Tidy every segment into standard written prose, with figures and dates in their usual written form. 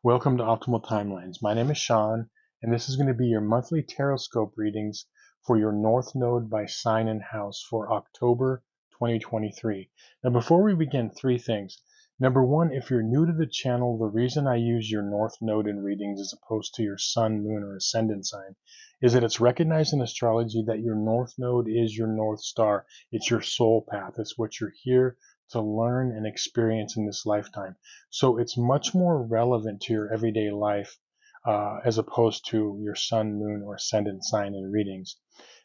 Welcome to Optimal Timelines. My name is Sean, and this is going to be your monthly Tarotscope readings for your North Node by sign and house for October 2023. Now, before we begin, three things. Number one, if you're new to the channel, the reason I use your North Node in readings as opposed to your Sun, Moon, or Ascendant sign is that it's recognized in astrology that your North Node is your North Star. It's your soul path. It's what you're here to learn and experience in this lifetime. So it's much more relevant to your everyday life as opposed to your sun, moon, or ascendant sign in readings.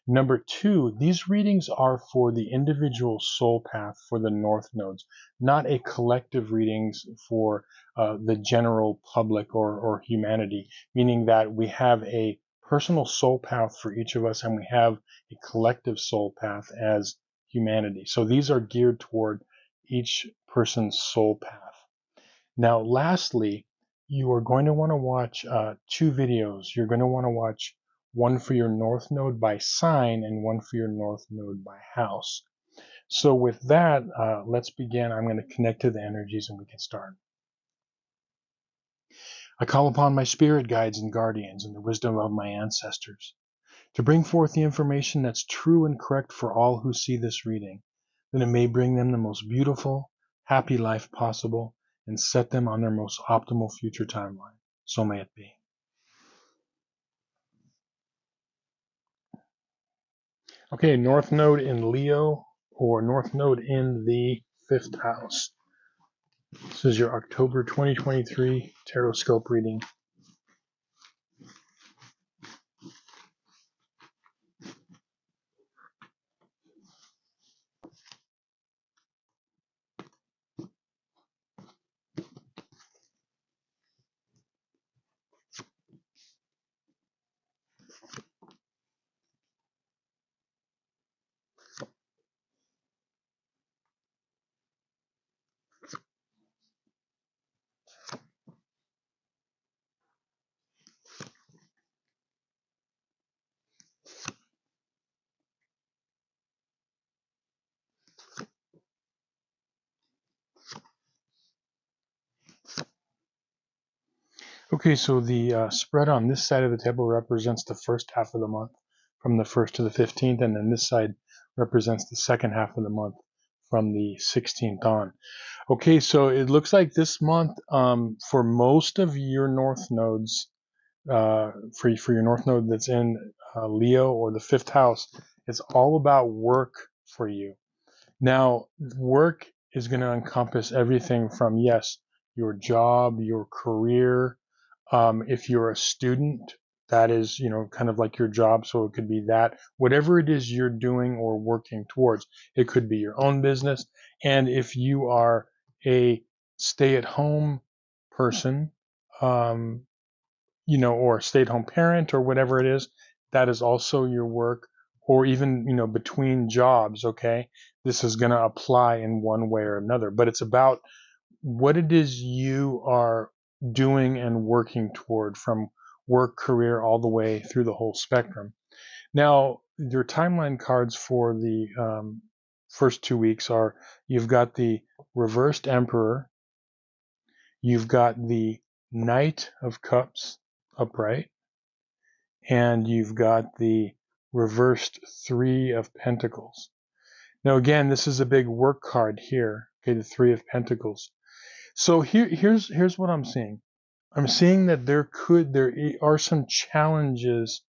Number two, these readings are for the individual soul path for the North Nodes, not a collective readings for the general public or humanity, meaning that we have a personal soul path for each of us and we have a collective soul path as humanity. So these are geared toward each person's soul path. Now, lastly, you are going to want to watch two videos. You're going to want to watch one for your North Node by sign and one for your North Node by house. So with that, let's begin. I'm going to connect to the energies and we can start. I call upon my spirit guides and guardians and the wisdom of my ancestors to bring forth the information that's true and correct for all who see this reading, that it may bring them the most beautiful, happy life possible and set them on their most optimal future timeline. So may it be. Okay, North Node in Leo or North Node in the 5th house. This is your October 2023 Tarotscope reading. Okay, so the spread on this side of the table represents the first half of the month from the 1st to the 15th, and then this side represents the second half of the month from the 16th on. Okay, so it looks like this month, for most of your North Nodes, for your North Node that's in Leo or the 5th house, it's all about work for you. Now, work is going to encompass everything from, yes, your job, your career. If you're a student, that is, kind of like your job. So it could be that, whatever it is you're doing or working towards, it could be your own business. And if you are a stay-at-home person, or a stay-at-home parent or whatever it is, that is also your work. Or even, between jobs, okay? This is going to apply in one way or another. But it's about what it is you are doing and working toward, from work, career, all the way through the whole spectrum. Now, your timeline cards for the first 2 weeks are, you've got the reversed Emperor, you've got the Knight of Cups upright, and you've got the reversed Three of Pentacles. Now, again, this is a big work card here, okay, the Three of Pentacles. So here's what I'm seeing. I'm seeing that there are some challenges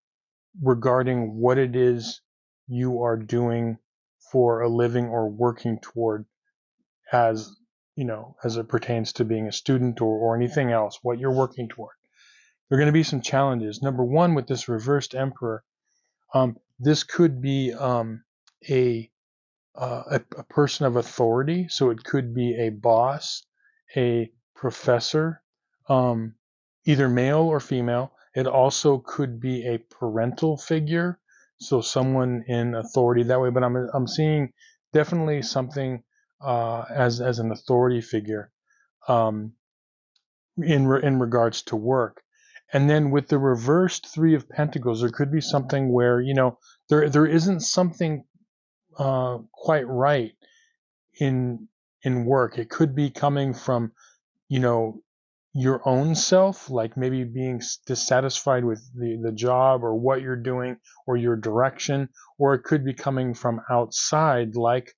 regarding what it is you are doing for a living or working toward, as as it pertains to being a student or anything else, what you're working toward. There are going to be some challenges. Number one, with this reversed Emperor, this could be a person of authority. So it could be a boss, a professor, either male or female. It also could be a parental figure, so someone in authority that way. But I'm seeing definitely something as an authority figure in regards to work. And then with the reversed Three of Pentacles, there could be something where there isn't something quite right in work. It could be coming from your own self, like maybe being dissatisfied with the job or what you're doing or your direction, or it could be coming from outside, like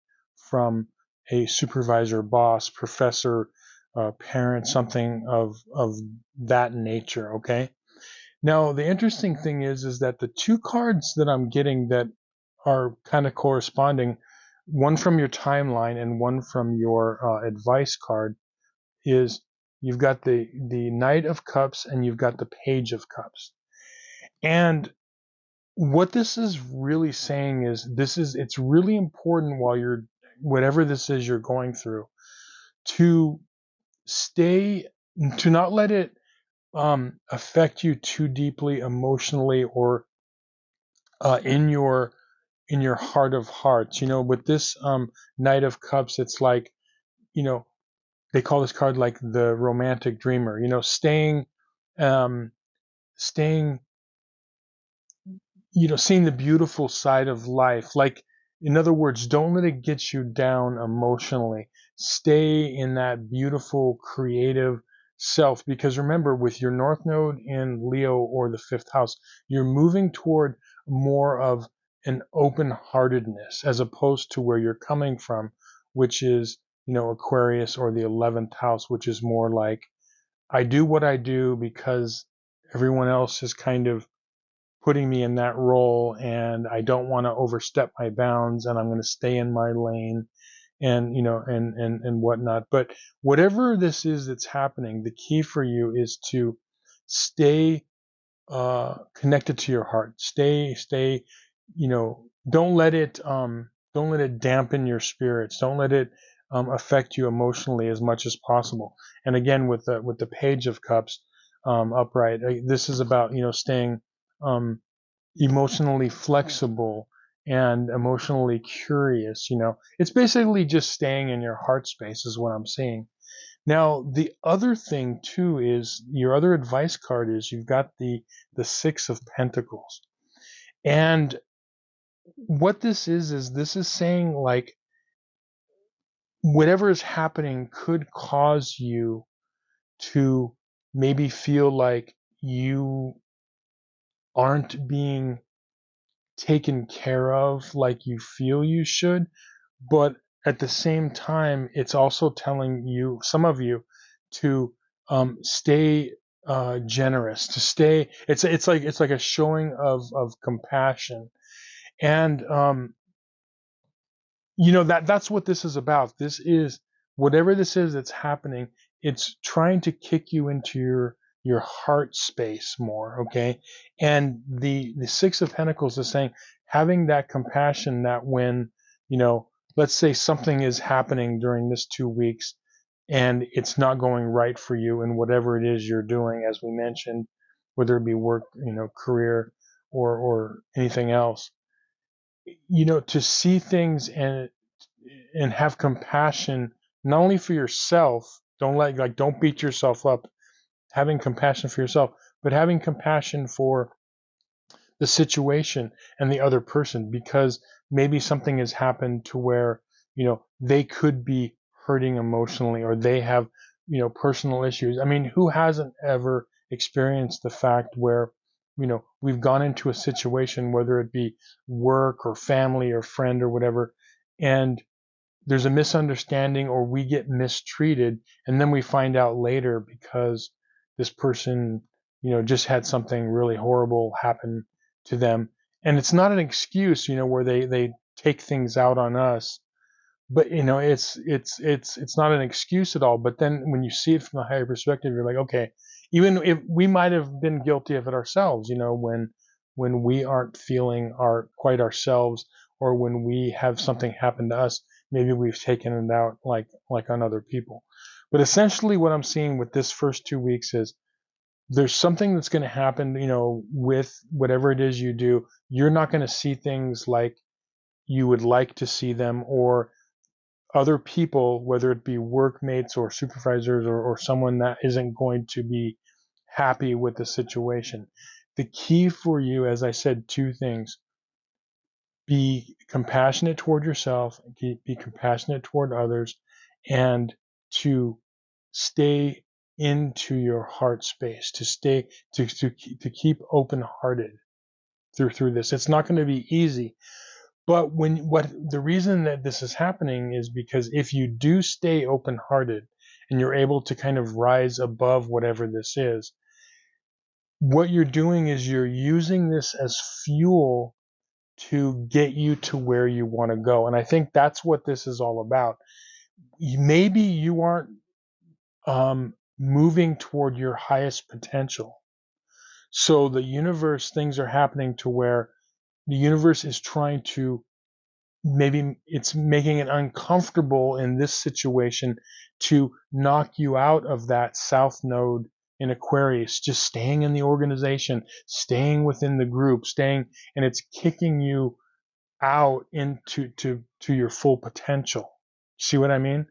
from a supervisor, boss, professor, parent, something of that nature. Okay. Now, the interesting thing is that the two cards that I'm getting that are kind of corresponding, one from your timeline and one from your advice card, is you've got the Knight of Cups and you've got the Page of Cups. And what this is really saying is it's really important while you're whatever this is you're going through to stay to not let it affect you too deeply emotionally or in your heart of hearts. With this Knight of Cups, it's like, you know, they call this card like the romantic dreamer. Um, staying, seeing the beautiful side of life. Like, in other words, don't let it get you down emotionally. Stay in that beautiful, creative self. Because remember, with your North Node in Leo or the fifth house, you're moving toward more of an open heartedness as opposed to where you're coming from, which is, Aquarius or the 11th house, which is more like, I do what I do because everyone else is kind of putting me in that role and I don't want to overstep my bounds and I'm going to stay in my lane and and whatnot. But whatever this is that's happening, the key for you is to stay connected to your heart. Stay, don't let it dampen your spirits. Don't let it affect you emotionally as much as possible. And again, with the Page of Cups upright, this is about staying um, emotionally flexible and emotionally curious. It's basically just staying in your heart space is what I'm seeing. Now, the other thing too is your other advice card is you've got the Six of Pentacles. And what this is saying like whatever is happening could cause you to maybe feel like you aren't being taken care of like you feel you should, but at the same time it's also telling you, some of you, to stay generous, to stay, it's like a showing of compassion. And that's what this is about. This is whatever this is that's happening, it's trying to kick you into your heart space more. Okay. And the Six of Pentacles is saying having that compassion, that when let's say something is happening during this 2 weeks and it's not going right for you in whatever it is you're doing, as we mentioned, whether it be work, career, or anything else, to see things and have compassion not only for yourself. Don't beat yourself up. Having compassion for yourself, but having compassion for the situation and the other person, because maybe something has happened to where they could be hurting emotionally, or they have personal issues. I mean, who hasn't ever experienced the fact where we've gone into a situation, whether it be work or family or friend or whatever, and there's a misunderstanding or we get mistreated, and then we find out later because this person just had something really horrible happen to them. And it's not an excuse where they take things out on us, but it's not an excuse at all. But then when you see it from a higher perspective, you're like, okay, even if we might have been guilty of it ourselves, when we aren't feeling quite ourselves, or when we have something happen to us, maybe we've taken it out like on other people. But essentially what I'm seeing with this first 2 weeks is there's something that's going to happen, with whatever it is you do. You're not going to see things like you would like to see them, or other people, whether it be workmates or supervisors, or someone that isn't going to be happy with the situation. The key for you, as I said, two things: be compassionate toward yourself, be compassionate toward others, and to stay into your heart space, to stay, to keep open hearted through this. It's not going to be easy. But the reason that this is happening is because if you do stay open hearted and you're able to kind of rise above whatever this is, what you're doing is you're using this as fuel to get you to where you want to go. And I think that's what this is all about. Maybe you aren't moving toward your highest potential. So the universe, things are happening to where the universe is trying to, maybe it's making it uncomfortable in this situation to knock you out of that south node in Aquarius, just staying in the organization, staying within the group, and it's kicking you out into to your full potential. See what I mean?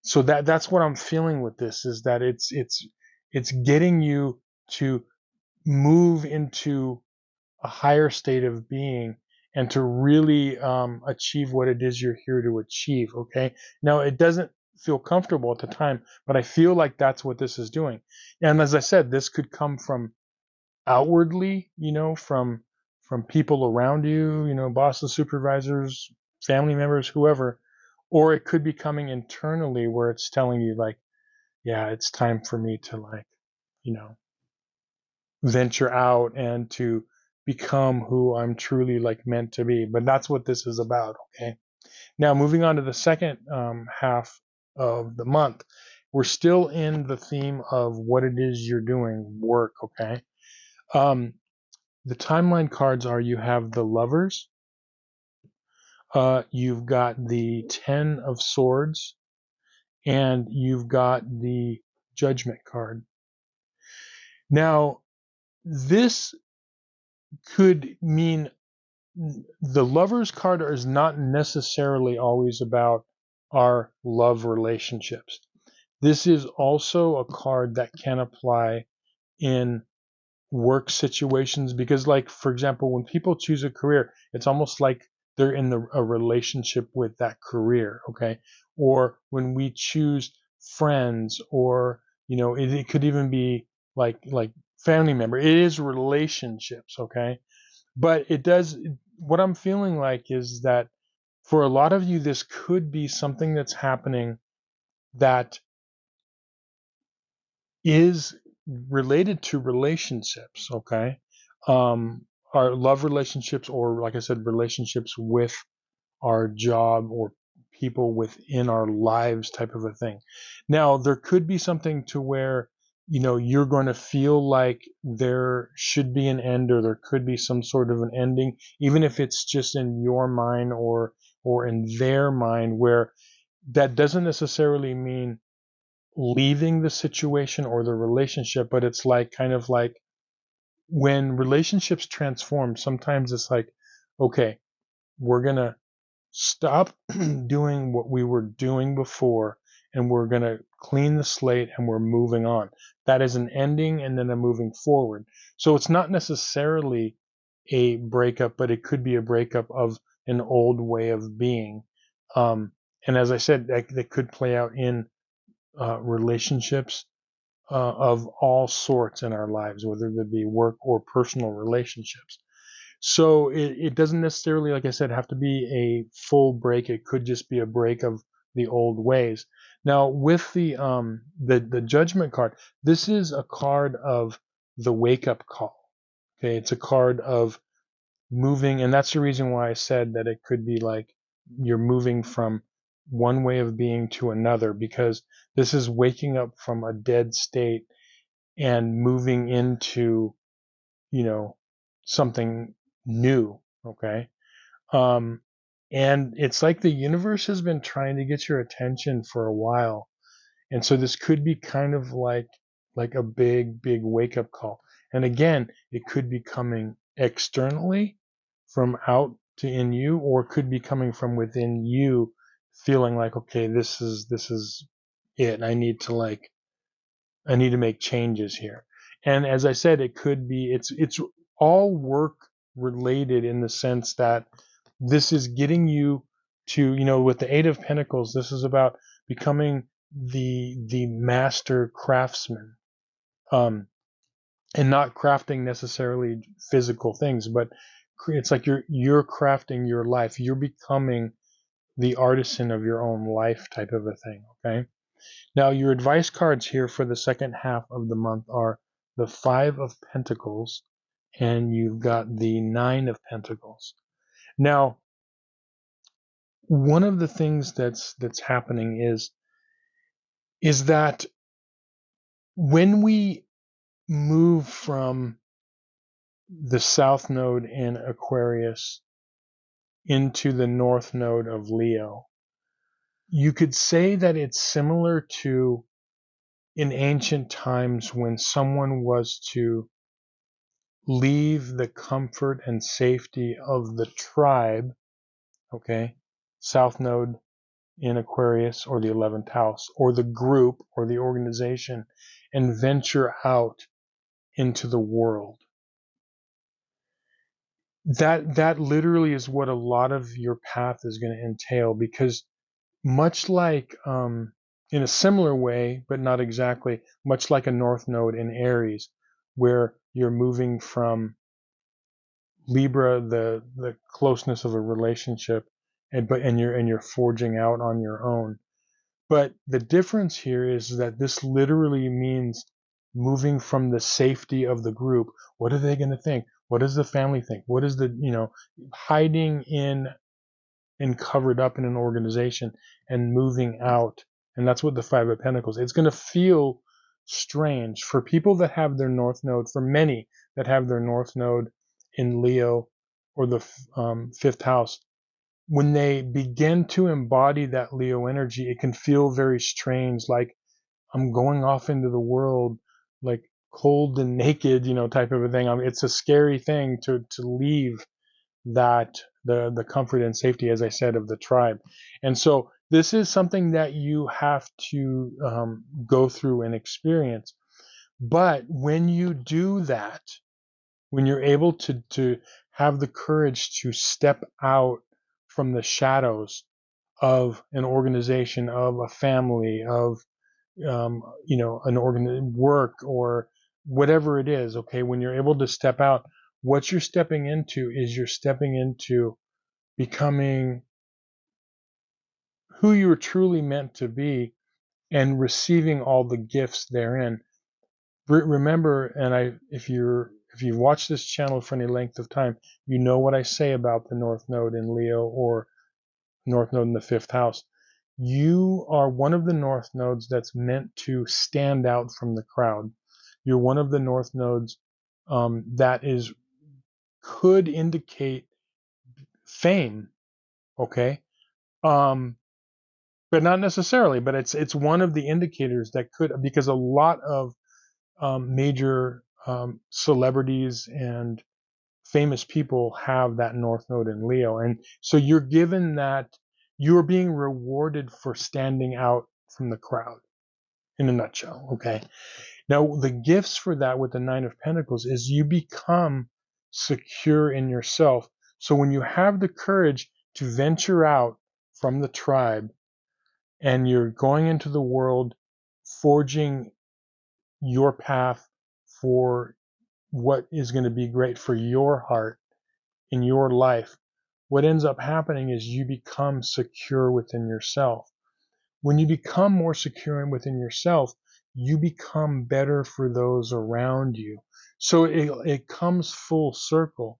So that's what I'm feeling with this, is that it's getting you to move into a higher state of being and to really achieve what it is you're here to achieve. Okay. Now, it doesn't feel comfortable at the time, but I feel like that's what this is doing. And as I said, this could come from outwardly, from people around you, bosses, supervisors, family members, whoever, or it could be coming internally where it's telling you like, yeah, it's time for me to like, you know, venture out and to become who I'm truly like meant to be. But that's what this is about. Okay. Now, moving on to the second half of the month, we're still in the theme of what it is you're doing, work. Okay. Um, the timeline cards are, you have the Lovers, you've got the Ten of Swords, and you've got the Judgment card. Now, this could mean, the Lovers card is not necessarily always about our love relationships. This is also a card that can apply in work situations, because, like, for example, when people choose a career, it's almost like they're in a relationship with that career. Okay. Or when we choose friends, or it could even be like family member, it is relationships. Okay. But it does, what I'm feeling like is that for a lot of you, this could be something that's happening that is related to relationships. Okay. Our love relationships, or like I said, relationships with our job or people within our lives, type of a thing. Now, there could be something to where, you're going to feel like there should be an end, or there could be some sort of an ending, even if it's just in your mind or in their mind, where that doesn't necessarily mean leaving the situation or the relationship, but it's like, kind of like, when relationships transform, sometimes it's like, okay, we're going to stop doing what we were doing before, and we're going to clean the slate, and we're moving on. That is an ending and then a moving forward. So it's not necessarily a breakup, but it could be a breakup of an old way of being. And as I said, that could play out in relationships of all sorts in our lives, whether they be work or personal relationships. So it doesn't necessarily, like I said, have to be a full break. It could just be a break of the old ways. Now, with the Judgment card, this is a card of the wake up call. Okay, it's a card of moving, and that's the reason why I said that it could be like you're moving from one way of being to another, because this is waking up from a dead state and moving into, you know, something new. Okay. Um, and it's like the universe has been trying to get your attention for a while. And so this could be kind of like a big wake up call. And again, it could be coming externally from out to in you, or it could be coming from within you, feeling like, okay, this is it. I need to make changes here. And as I said, it could be, it's all work related, in the sense that this is getting you to, with the Eight of Pentacles, this is about becoming the master craftsman, um, and not crafting necessarily physical things, but it's like you're crafting your life. You're becoming the artisan of your own life, type of a thing. Okay. Now your advice cards here for the second half of the month are the Five of Pentacles, and you've got the Nine of Pentacles. Now, one of the things that's happening is that when we move from the South Node in Aquarius into the North Node of Leo, you could say that it's similar to in ancient times when someone was to leave the comfort and safety of the tribe, okay, South Node in Aquarius or the 11th house, or the group or the organization, and venture out into the world. That literally is what a lot of your path is going to entail, because much like in a similar way, but not exactly, much like a North Node in Aries, where you're moving from Libra, the closeness of a relationship, and you're forging out on your own. But the difference here is that this literally means moving from the safety of the group. What are they going to think? What does the family think? What is the, hiding in and covered up in an organization and moving out? And that's what the Five of Pentacles. It's going to feel strange for people that have their North Node, for many that have their North Node in Leo or the fifth house. When they begin to embody that Leo energy, it can feel very strange, like I'm going off into the world, like cold and naked, type of a thing. It's a scary thing to leave that the comfort and safety, as I said, of the tribe. And so this is something that you have to go through and experience. But when you do that, when you're able to have the courage to step out from the shadows of an organization, of a family, of work or whatever it is, okay, when you're able to step out, what you're stepping into is you're stepping into becoming who you're truly meant to be and receiving all the gifts therein. Remember, and if you've watched this channel for any length of time, you know what I say about the North Node in Leo or North Node in the fifth house. You are one of the North Nodes that's meant to stand out from the crowd. You're one of the North Nodes that could indicate fame, okay? But not necessarily. But it's one of the indicators that could, because a lot of major celebrities and famous people have that North Node in Leo, and so you're given that you're being rewarded for standing out from the crowd. In a nutshell, okay. Now the gifts for that with the Nine of Pentacles is you become secure in yourself. So when you have the courage to venture out from the tribe and you're going into the world, forging your path for what is going to be great for your heart in your life, what ends up happening is you become secure within yourself. When you become more secure within yourself, you become better for those around you. So it comes full circle.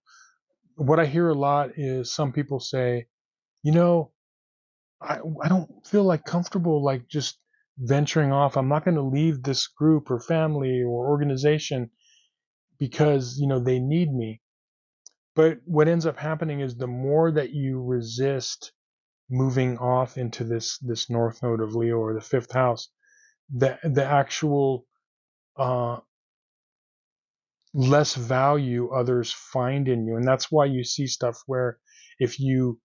What I hear a lot is some people say, you know, I don't feel like comfortable like just venturing off. I'm not going to leave this group or family or organization because, they need me. But what ends up happening is the more that you resist moving off into this North Node of Leo or the fifth house, the actual uh, less value others find in you. And that's why you see stuff where if you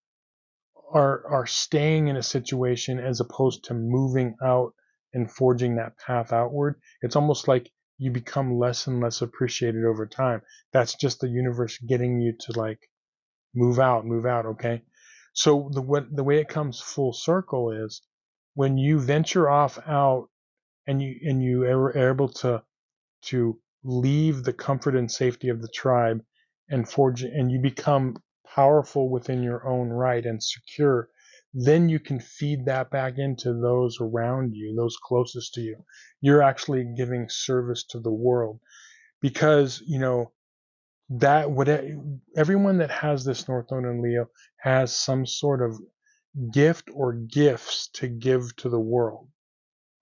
are staying in a situation as opposed to moving out and forging that path outward, it's almost like you become less and less appreciated over time. That's just the universe getting you to like move out, okay? So the way it comes full circle is when you venture off out and you are able to leave the comfort and safety of the tribe and forge, and you become powerful within your own right and secure, then you can feed that back into those around you, those closest to you. You're actually giving service to the world, because that what everyone that has this North Node in Leo has some sort of gift or gifts to give to the world.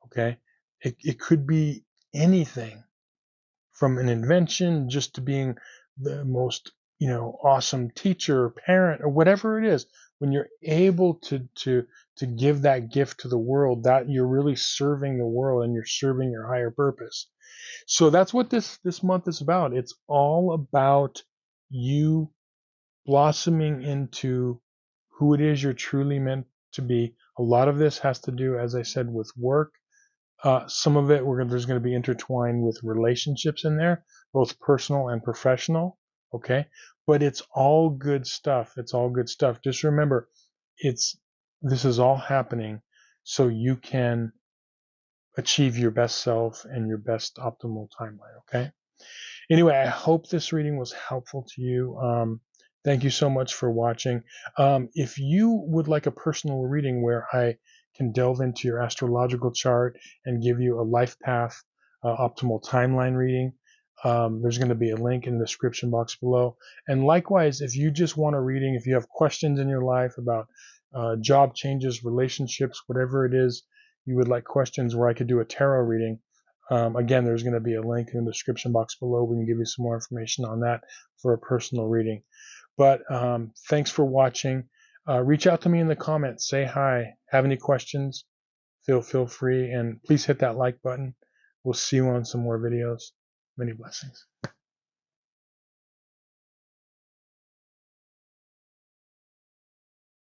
Okay, it could be anything from an invention just to being the most awesome teacher, parent, or whatever it is. When you're able to give that gift to the world, that you're really serving the world and you're serving your higher purpose. So that's what this month is about. It's all about you blossoming into who it is you're truly meant to be. A lot of this has to do, as I said, with work. Some of it there's going to be intertwined with relationships in there, both personal and professional. Okay, but it's all good stuff. It's all good stuff. Just remember, this is all happening so you can achieve your best self and your best optimal timeline. Okay. Anyway, I hope this reading was helpful to you. Thank you so much for watching. If you would like a personal reading where I can delve into your astrological chart and give you a life path, optimal timeline reading, there's going to be a link in the description box below. And likewise, if you just want a reading, if you have questions in your life about job changes, relationships, whatever it is, you would like questions where I could do a tarot reading, again, there's going to be a link in the description box below. We can give you some more information on that for a personal reading. But thanks for watching. Reach out to me in the comments. Say hi. Have any questions? Feel free. And please hit that like button. We'll see you on some more videos. Many blessings.